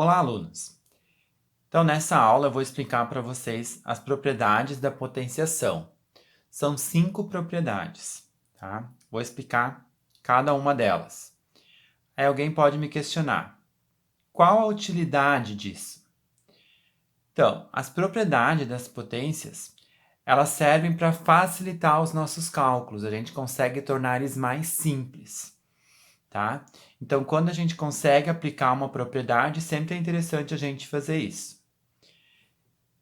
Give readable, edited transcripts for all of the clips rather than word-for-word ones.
Olá, alunos! Então, nessa aula eu vou explicar para vocês as propriedades da potenciação. São 5 propriedades, tá? Vou explicar cada uma delas. Aí alguém pode me questionar, qual a utilidade disso? Então, as propriedades das potências, elas servem para facilitar os nossos cálculos, a gente consegue tornar eles mais simples, tá? Então, quando a gente consegue aplicar uma propriedade, sempre é interessante a gente fazer isso.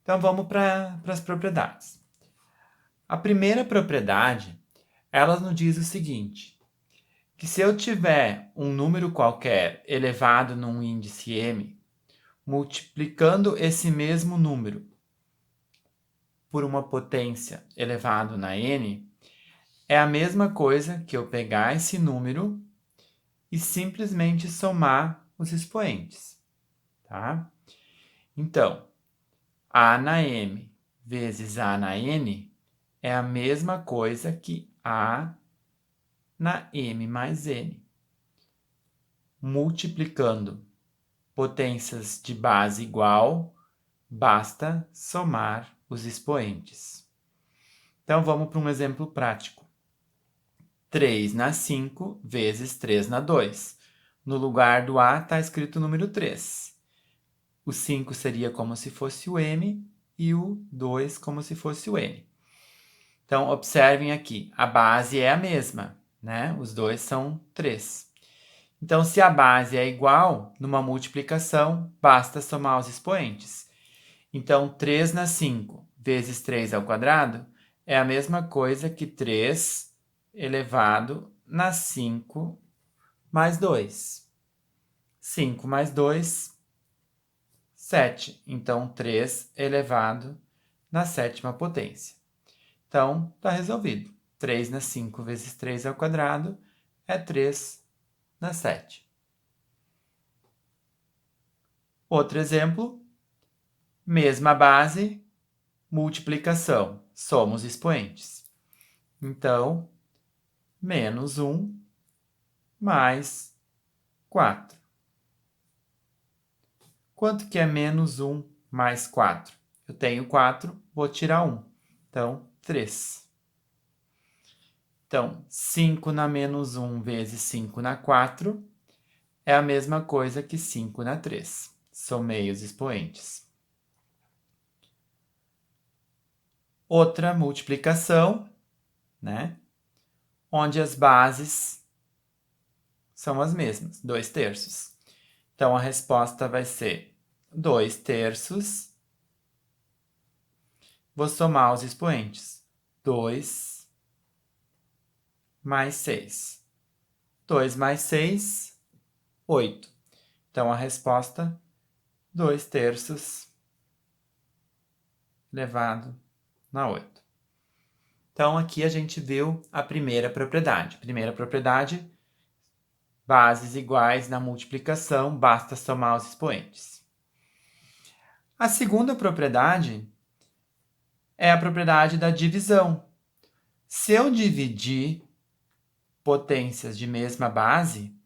Então, vamos para as propriedades. A primeira propriedade, ela nos diz o seguinte, que se eu tiver um número qualquer elevado num índice m, multiplicando esse mesmo número por uma potência elevado na n, é a mesma coisa que eu pegar esse número e simplesmente somar os expoentes, tá? Então, a na m vezes a na n é a mesma coisa que a na m mais n. Multiplicando potências de base igual, basta somar os expoentes. Então, vamos para um exemplo prático. 3 na 5 vezes 3 na 2. No lugar do A está escrito o número 3. O 5 seria como se fosse o M e o 2 como se fosse o N. Então, observem aqui, a base é a mesma, né? Os dois são 3. Então, se a base é igual, numa multiplicação, basta somar os expoentes. Então, 3 na 5 vezes 3 ao quadrado é a mesma coisa que 3 elevado na 5 mais 2. 5 mais 2, 7. Então, 3 elevado na sétima potência. Então, está resolvido. 3 na 5 vezes 3 ao quadrado é 3 na 7. Outro exemplo, mesma base, multiplicação, somos expoentes. Então, menos 1 mais 4. Quanto que é menos 1 mais 4? Eu tenho 4, vou tirar 1. Então, 3. Então, 5 na menos 1 vezes 5 na 4 é a mesma coisa que 5 na 3. Somei os expoentes. Outra multiplicação, né? Onde as bases são as mesmas, 2 terços. Então, a resposta vai ser 2 terços. Vou somar os expoentes. 2 mais 6. 2 mais 6, 8. Então, a resposta, 2 terços elevado na 8. Então, aqui a gente viu a primeira propriedade. Primeira propriedade, bases iguais na multiplicação, basta somar os expoentes. A segunda propriedade é a propriedade da divisão. Se eu dividir potências de mesma base,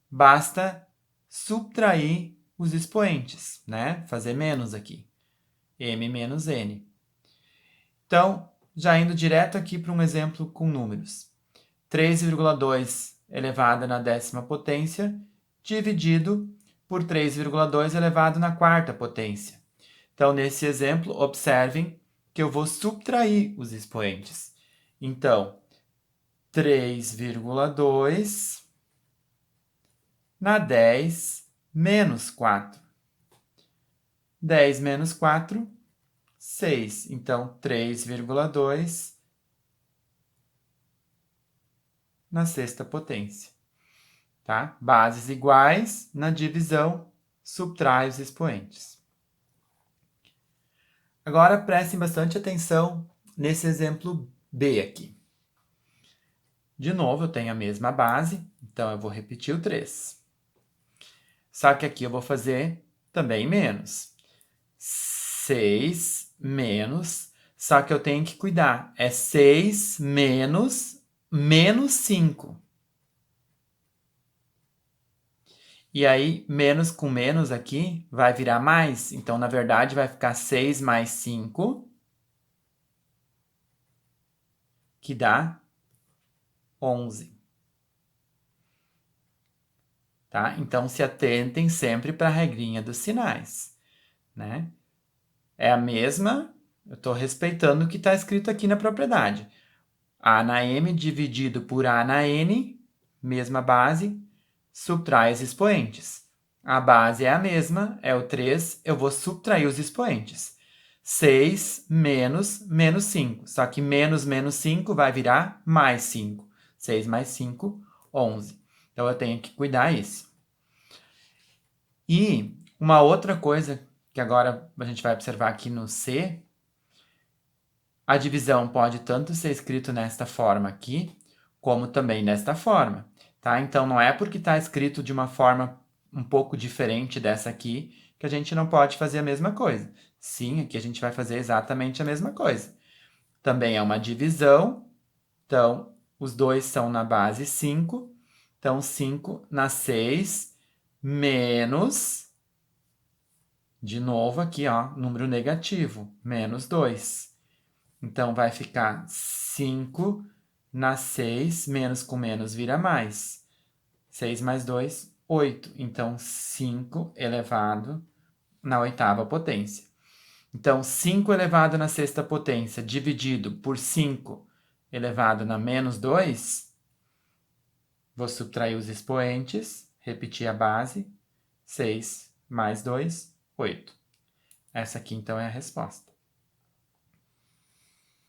basta subtrair os expoentes, né? Fazer menos aqui. M menos N. Então, já indo direto aqui para um exemplo com números. 3,2 elevado na 10ª potência, dividido por 3,2 elevado na 4ª potência. Então, nesse exemplo, observem que eu vou subtrair os expoentes. Então, 3,2 na 10 menos 4. 10 menos 4, 6. Então, 3,2 na 6ª potência. Tá? Bases iguais, na divisão, subtrai os expoentes. Agora, prestem bastante atenção nesse exemplo B aqui. De novo, eu tenho a mesma base, então eu vou repetir o 3. Só que aqui eu vou fazer também menos. 6 menos, só que eu tenho que cuidar. É 6 menos 5. E aí, menos com menos aqui vai virar mais. Então, na verdade, vai ficar 6 mais 5, que dá 11. Tá? Então, se atentem sempre para a regrinha dos sinais, né? É a mesma, eu estou respeitando o que está escrito aqui na propriedade. A na M dividido por A na N, mesma base, subtrai os expoentes. A base é a mesma, é o 3, eu vou subtrair os expoentes. 6 menos 5. Só que menos 5 vai virar mais 5. 6 mais 5, 11. Então, eu tenho que cuidar isso. E uma outra coisa que agora a gente vai observar aqui no C, a divisão pode tanto ser escrito nesta forma aqui, como também nesta forma, tá? Então, não é porque está escrito de uma forma um pouco diferente dessa aqui que a gente não pode fazer a mesma coisa. Sim, aqui a gente vai fazer exatamente a mesma coisa. Também é uma divisão, então os dois são na base 5, então 5 na 6 menos, de novo aqui, ó, número negativo, menos 2. Então, vai ficar 5 na 6, menos com menos vira mais. 6 mais 2, 8. Então, 5 elevado na oitava potência. Então, 5 elevado na sexta potência dividido por 5 elevado na menos 2, vou subtrair os expoentes, repetir a base, 6 mais 2, 8. Essa aqui, então, é a resposta.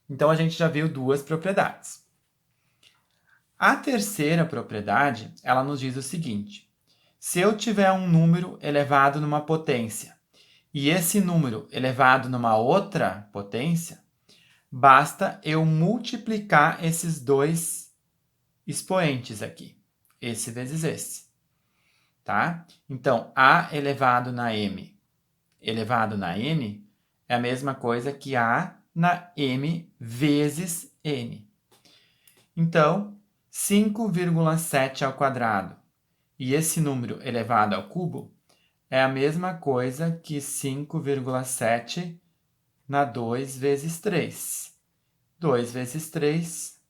Então, a gente já viu duas propriedades. A terceira propriedade, ela nos diz o seguinte: se eu tiver um número elevado numa potência e esse número elevado numa outra potência, basta eu multiplicar esses dois expoentes aqui, esse vezes esse, tá? Então, A elevado na M elevado na N é a mesma coisa que A na M vezes N. Então, 5,7 ao quadrado e esse número elevado ao cubo é a mesma coisa que 5,7 na 2 vezes 3. 2 vezes 3,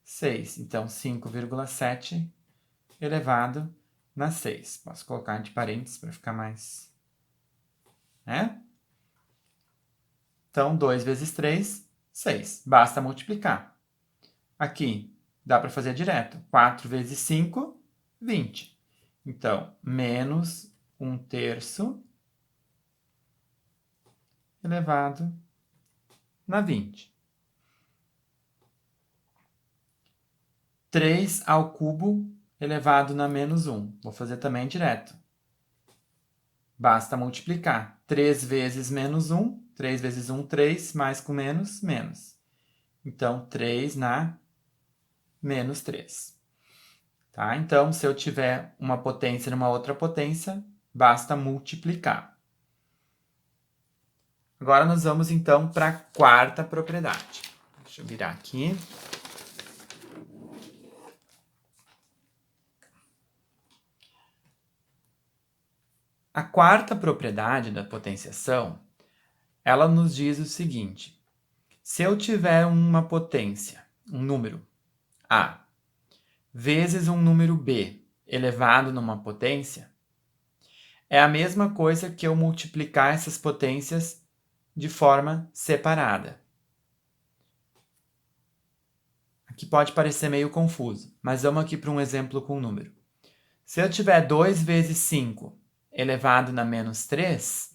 6. Então, 5,7 elevado na 6. Posso colocar entre parênteses para ficar mais, né? Então, 2 vezes 3, 6. Basta multiplicar. Aqui, dá para fazer direto. 4 vezes 5, 20. Então, menos 1/3 elevado na 20. 3 ao cubo elevado na menos 1. Vou fazer também direto. Basta multiplicar. 3 vezes menos 1. 3 vezes 1, 3. Mais com menos, menos. Então, 3 na menos 3. Tá? Então, se eu tiver uma potência numa outra potência, basta multiplicar. Agora nós vamos então para a quarta propriedade. Deixa eu virar aqui. A quarta propriedade da potenciação, ela nos diz o seguinte: se eu tiver uma potência, um número A, vezes um número B elevado numa potência, é a mesma coisa que eu multiplicar essas potências de forma separada. Aqui pode parecer meio confuso, mas vamos aqui para um exemplo com um número. Se eu tiver 2 vezes 5 elevado na menos 3,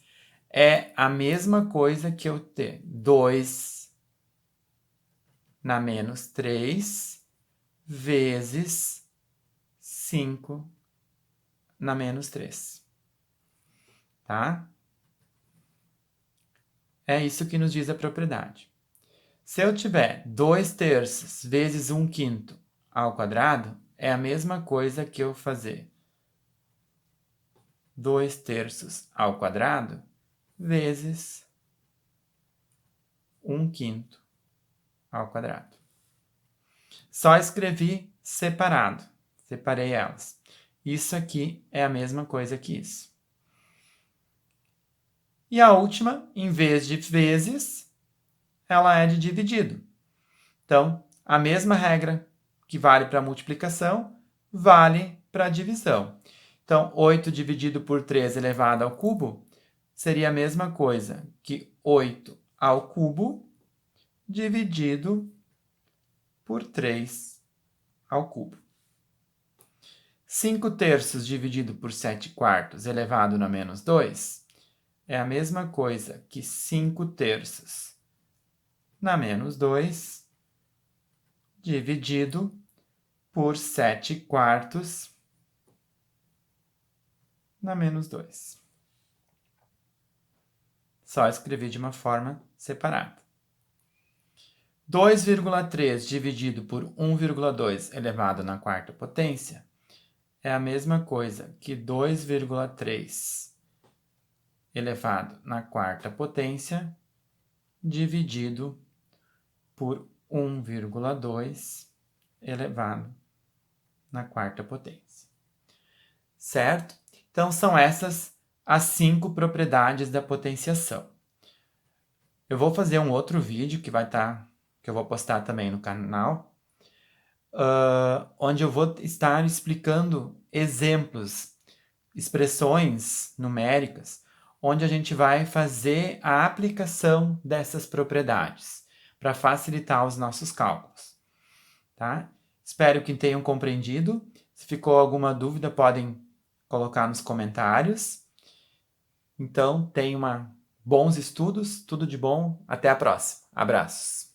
é a mesma coisa que eu ter 2 na menos 3 vezes 5 na menos 3. Tá? É isso que nos diz a propriedade. Se eu tiver 2/3 vezes 1/5 ao quadrado, é a mesma coisa que eu fazer 2/3 ao quadrado vezes 1/5 ao quadrado. Só escrevi separado, separei elas. Isso aqui é a mesma coisa que isso. E a última, em vez de vezes, ela é de dividido. Então, a mesma regra que vale para multiplicação, vale para divisão. Então, 8 dividido por 3 elevado ao cubo seria a mesma coisa que 8 ao cubo dividido por 3 ao cubo. 5 terços dividido por 7 quartos elevado na menos 2 é a mesma coisa que 5 terços na menos 2 dividido por 7 quartos na menos 2. Só escrevi de uma forma separada. 2,3 dividido por 1,2 elevado na quarta potência é a mesma coisa que 2,3 elevado na quarta potência dividido por 1,2 elevado na quarta potência. Certo? Então, são essas as 5 propriedades da potenciação. Eu vou fazer um outro vídeo que eu vou postar também no canal, onde eu vou estar explicando exemplos, expressões numéricas, onde a gente vai fazer a aplicação dessas propriedades para facilitar os nossos cálculos. Tá? Espero que tenham compreendido. Se ficou alguma dúvida, podem colocar nos comentários. Então, tenham bons estudos, tudo de bom. Até a próxima. Abraços.